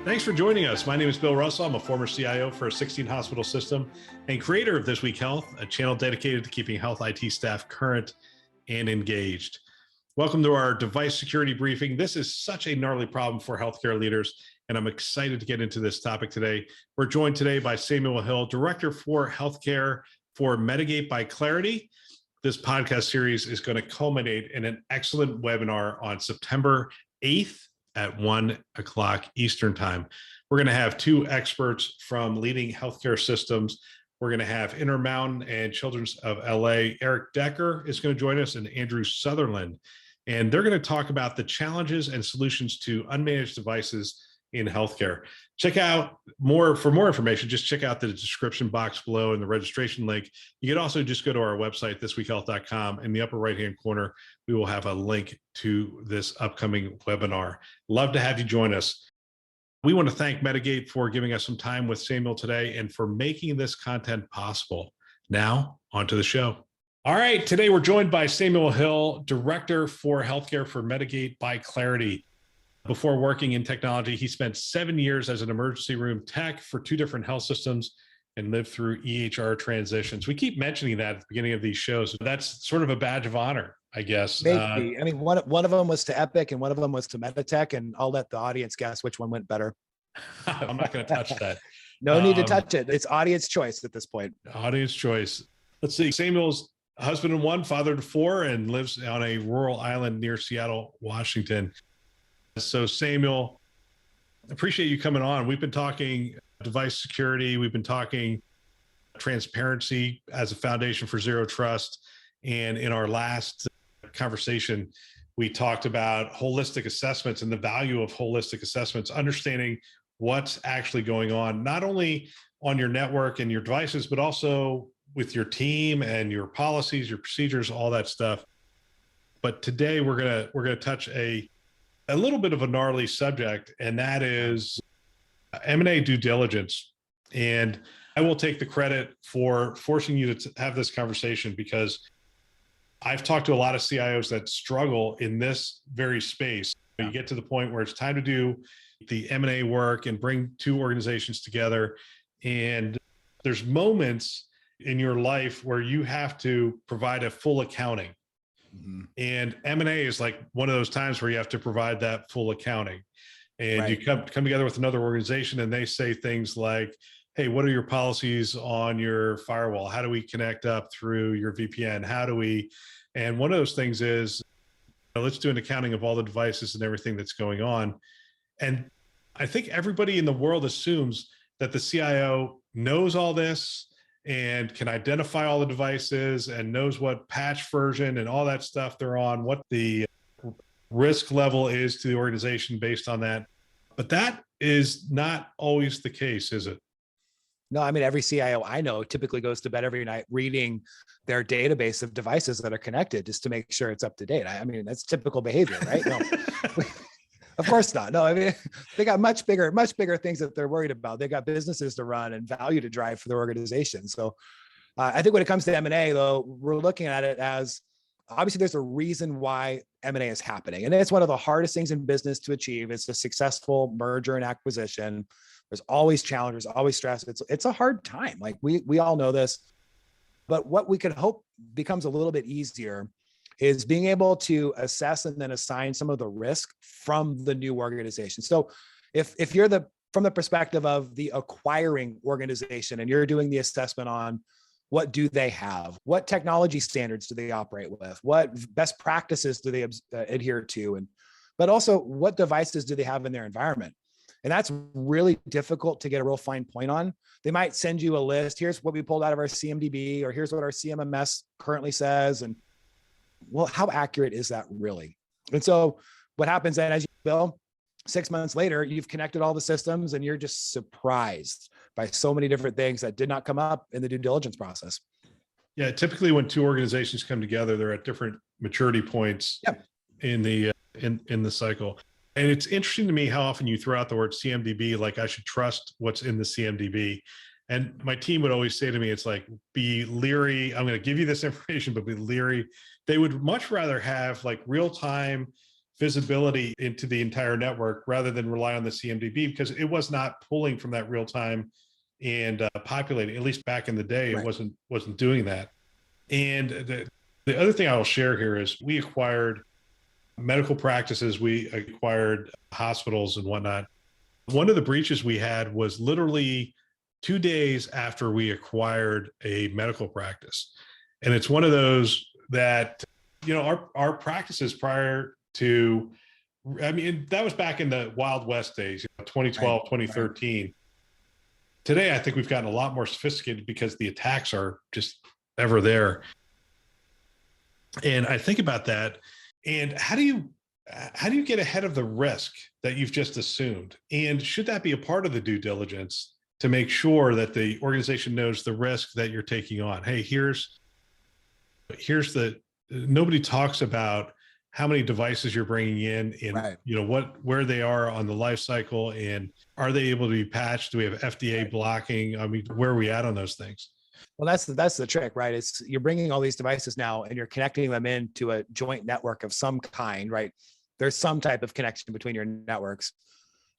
Thanks for joining us. My name is Bill Russell. I'm a former CIO for a 16-hospital system and creator of This Week Health, a channel dedicated to keeping health IT staff current and engaged. Welcome to our device security briefing. This is such a gnarly problem for healthcare leaders, and I'm excited to get into this topic today. We're joined today by Samuel Hill, Director for Healthcare for Mitigate by Clarity. This podcast series is going to culminate in an excellent webinar on September 8th at 1 o'clock Eastern time. We're going to have two experts from leading healthcare systems. We're going to have Intermountain and Children's of LA. Eric Decker is going to join us, and Andrew Sutherland. And they're going to talk about the challenges and solutions to unmanaged devices in healthcare. For more information, just check out the description box below and the registration link. You can also just go to our website, thisweekhealth.com. In the upper right-hand corner, we will have a link to this upcoming webinar. Love to have you join us. We want to thank Mitigate for giving us some time with Samuel today and for making this content possible. Now, on to the show. All right, today we're joined by Samuel Hill, Director for Healthcare for Mitigate by Clarity. Before working in technology, he spent 7 years as an emergency room tech for two different health systems and lived through EHR transitions. We keep mentioning that at the beginning of these shows. That's sort of a badge of honor, I guess. Maybe. I mean, one of them was to Epic and one of them was to Meditech, and I'll let the audience guess which one went better. I'm not going to touch that. No need to touch it. It's audience choice at this point. Audience choice. Let's see. Samuel's husband of one, father to four, and lives on a rural island near Seattle, Washington. So Samuel, appreciate you coming on. We've been talking device security. We've been talking transparency as a foundation for zero trust. And in our last conversation, we talked about holistic assessments and the value of holistic assessments, understanding what's actually going on, not only on your network and your devices, but also with your team and your policies, your procedures, all that stuff. But today we're gonna touch a little bit of a gnarly subject, and that is M&A due diligence. And I will take the credit for forcing you to have this conversation, because I've talked to a lot of CIOs that struggle in this very space. You get to the point where it's time to do the M&A work and bring two organizations together, and there's moments in your life where you have to provide a full accounting. Mm-hmm. And M&A is like one of those times where you have to provide that full accounting. And right. You come together with another organization and they say things like, hey, what are your policies on your firewall? How do we connect up through your VPN? And one of those things is, let's do an accounting of all the devices and everything that's going on. And I think everybody in the world assumes that the CIO knows all this and can identify all the devices and knows what patch version and all that stuff they're on, what the risk level is to the organization based on that. But that is not always the case, is it? No, I mean, every CIO I know typically goes to bed every night reading their database of devices that are connected just to make sure it's up to date. I mean, that's typical behavior, right? No. Of course not. No, I mean, they got much bigger things that they're worried about. They got businesses to run and value to drive for their organization. So I think when it comes to M&A, though, we're looking at it as, obviously there's a reason why M&A is happening. And it's one of the hardest things in business to achieve. It's a successful merger and acquisition. There's always challenges, always stress. It's a hard time. Like we all know this, but what we could hope becomes a little bit easier is being able to assess and then assign some of the risk from the new organization. So if you're from the perspective of the acquiring organization and you're doing the assessment on what do they have, what technology standards do they operate with, what best practices do they adhere to, but also what devices do they have in their environment? And that's really difficult to get a real fine point on. They might send you a list. Here's what we pulled out of our CMDB, or here's what our CMMS currently says. And well, how accurate is that really? And so what happens then, as you Bill, 6 months later, you've connected all the systems and you're just surprised by so many different things that did not come up in the due diligence process. Yeah, typically when two organizations come together, they're at different maturity points in the cycle. And it's interesting to me how often you throw out the word CMDB, like I should trust what's in the CMDB. And my team would always say to me, it's like, be leery. I'm going to give you this information, but be leery. They would much rather have like real time visibility into the entire network rather than rely on the CMDB, because it was not pulling from that real time and populating. At least back in the day, it Right. wasn't doing that. And the other thing I will share here is we acquired medical practices, we acquired hospitals and whatnot. One of the breaches we had was literally 2 days after we acquired a medical practice. And it's one of those that, our practices prior to, I mean, that was back in the Wild West days, 2012, Right. 2013. Right. Today, I think we've gotten a lot more sophisticated because the attacks are just ever there. And I think about that. And how do you get ahead of the risk that you've just assumed? And should that be a part of the due diligence to make sure that the organization knows the risk that you're taking on? Hey, here's nobody talks about how many devices you're bringing in and Right. where they are on the life cycle, and are they able to be patched? Do we have FDA blocking? I mean, where are we at on those things? Well, that's the trick, right? It's you're bringing all these devices now and you're connecting them into a joint network of some kind, right? There's some type of connection between your networks.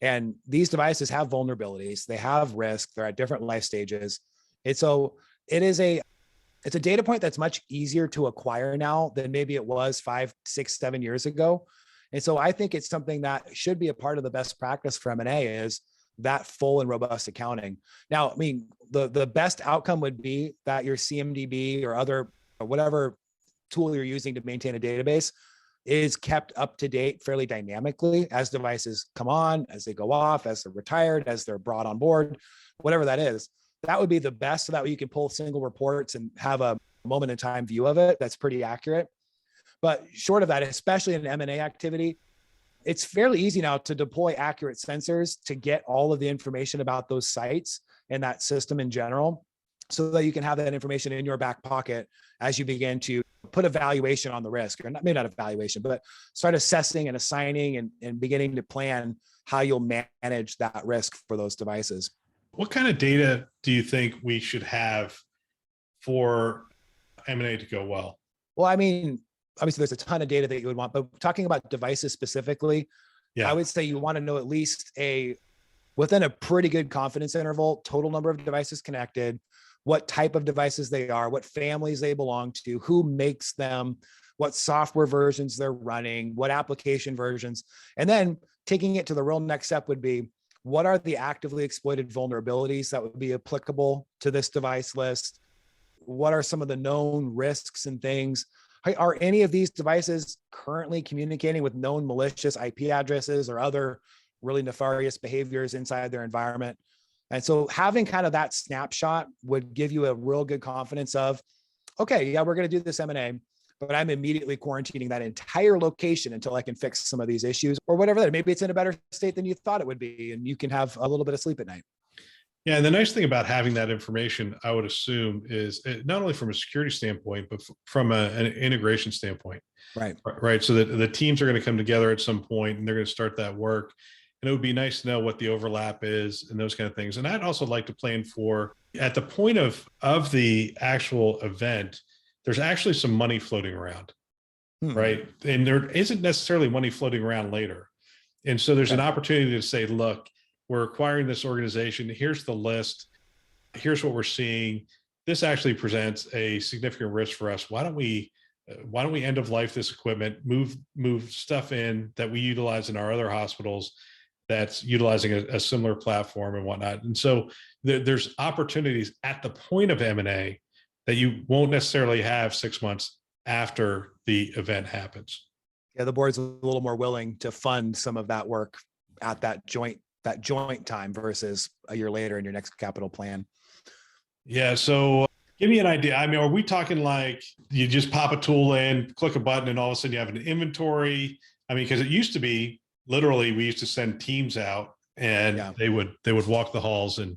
And these devices have vulnerabilities, they have risk, they're at different life stages. And so it's a data point that's much easier to acquire now than maybe it was 5, 6, 7 years ago. And so I think it's something that should be a part of the best practice for M&A is that full and robust accounting. Now, I mean, the best outcome would be that your CMDB or other or whatever tool you're using to maintain a database is kept up to date fairly dynamically as devices come on, as they go off, as they're retired, as they're brought on board, whatever that is. That would be the best, so that way you can pull single reports and have a moment in time view of it that's pretty accurate. But short of that, especially in M&A activity, it's fairly easy now to deploy accurate sensors to get all of the information about those sites and that system in general, so that you can have that information in your back pocket as you begin to put a valuation on the risk, or maybe not a valuation, but start assessing and assigning and beginning to plan how you'll manage that risk for those devices. What kind of data do you think we should have for M&A to go well? Well, I mean, obviously there's a ton of data that you would want, but talking about devices specifically, I would say you want to know at least within a pretty good confidence interval, total number of devices connected, what type of devices they are, what families they belong to, who makes them, what software versions they're running, what application versions. And then taking it to the real next step would be, what are the actively exploited vulnerabilities that would be applicable to this device list? What are some of the known risks and things? Are any of these devices currently communicating with known malicious IP addresses or other really nefarious behaviors inside their environment? And so having kind of that snapshot would give you a real good confidence of, okay, yeah, we're going to do this M&A, but I'm immediately quarantining that entire location until I can fix some of these issues or whatever that. Maybe it's in a better state than you thought it would be, and you can have a little bit of sleep at night. Yeah, and the nice thing about having that information, I would assume, is not only from a security standpoint, but from an integration standpoint. Right. Right. So that the teams are going to come together at some point and they're going to start that work. And it would be nice to know what the overlap is and those kind of things. And I'd also like to plan for, at the point of the actual event, there's actually some money floating around. Right. And there isn't necessarily money floating around later. And so there's an opportunity to say, look, we're acquiring this organization. Here's the list. Here's what we're seeing. This actually presents a significant risk for us. Why don't we end of life this equipment, move stuff in that we utilize in our other hospitals that's utilizing a similar platform and whatnot. And so there's opportunities at the point of M&A that you won't necessarily have 6 months after the event happens. Yeah, the board's a little more willing to fund some of that work at that joint time versus a year later in your next capital plan. Yeah. So give me an idea. I mean, are we talking like you just pop a tool in, click a button, and all of a sudden you have an inventory? I mean, because it used to be literally we used to send teams out and they would walk the halls and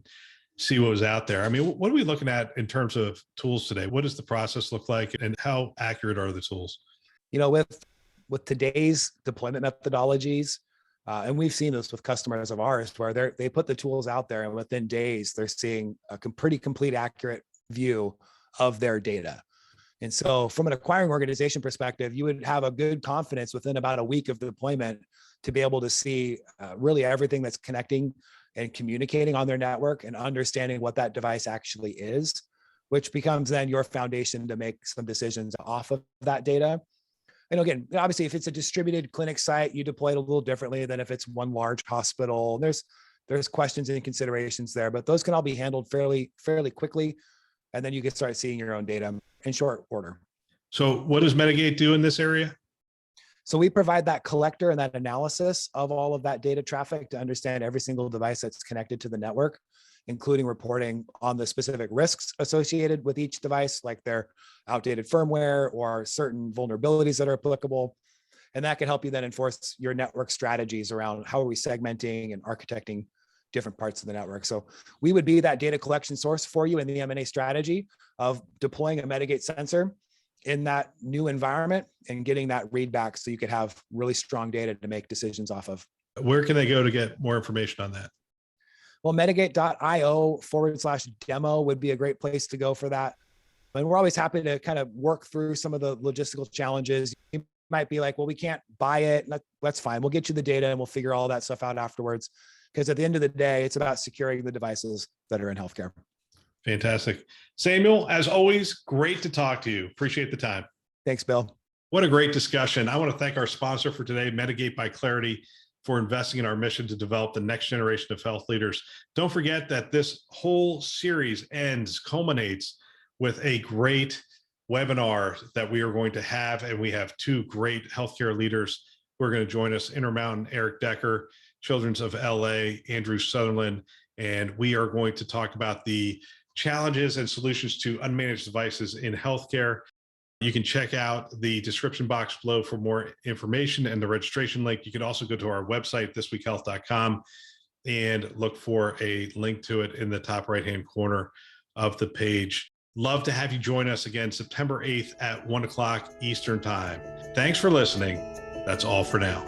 see what was out there. I mean, what are we looking at in terms of tools today? What does the process look like and how accurate are the tools? You know, with today's deployment methodologies, And we've seen this with customers of ours where they put the tools out there and within days, they're seeing a pretty complete, accurate view of their data. And so from an acquiring organization perspective, you would have a good confidence within about a week of deployment to be able to see really everything that's connecting and communicating on their network and understanding what that device actually is, which becomes then your foundation to make some decisions off of that data. And again, obviously, if it's a distributed clinic site, you deploy it a little differently than if it's one large hospital. There's questions and considerations there, but those can all be handled fairly quickly. And then you can start seeing your own data in short order. So what does Medigate do in this area? So we provide that collector and that analysis of all of that data traffic to understand every single device that's connected to the network, including reporting on the specific risks associated with each device, like their outdated firmware or certain vulnerabilities that are applicable. And that can help you then enforce your network strategies around how are we segmenting and architecting different parts of the network. So we would be that data collection source for you in the M&A strategy of deploying a Medigate sensor in that new environment and getting that read back so you could have really strong data to make decisions off of. Where can they go to get more information on that? Well, medigate.io/demo would be a great place to go for that. And we're always happy to kind of work through some of the logistical challenges. You might be like, well, we can't buy it. That's fine. We'll get you the data and we'll figure all that stuff out afterwards. Because at the end of the day, it's about securing the devices that are in healthcare. Fantastic. Samuel, as always, great to talk to you. Appreciate the time. Thanks, Bill. What a great discussion. I want to thank our sponsor for today, Medigate by Clarity, for investing in our mission to develop the next generation of health leaders. Don't forget that this whole series culminates with a great webinar that we are going to have. And we have two great healthcare leaders who are going to join us, Intermountain Eric Decker, Children's of LA, Andrew Sutherland. And we are going to talk about the challenges and solutions to unmanaged devices in healthcare. You can check out the description box below for more information and the registration link. You can also go to our website, thisweekhealth.com, and look for a link to it in the top right-hand corner of the page. Love to have you join us again September 8th at 1 o'clock Eastern Time. Thanks for listening. That's all for now.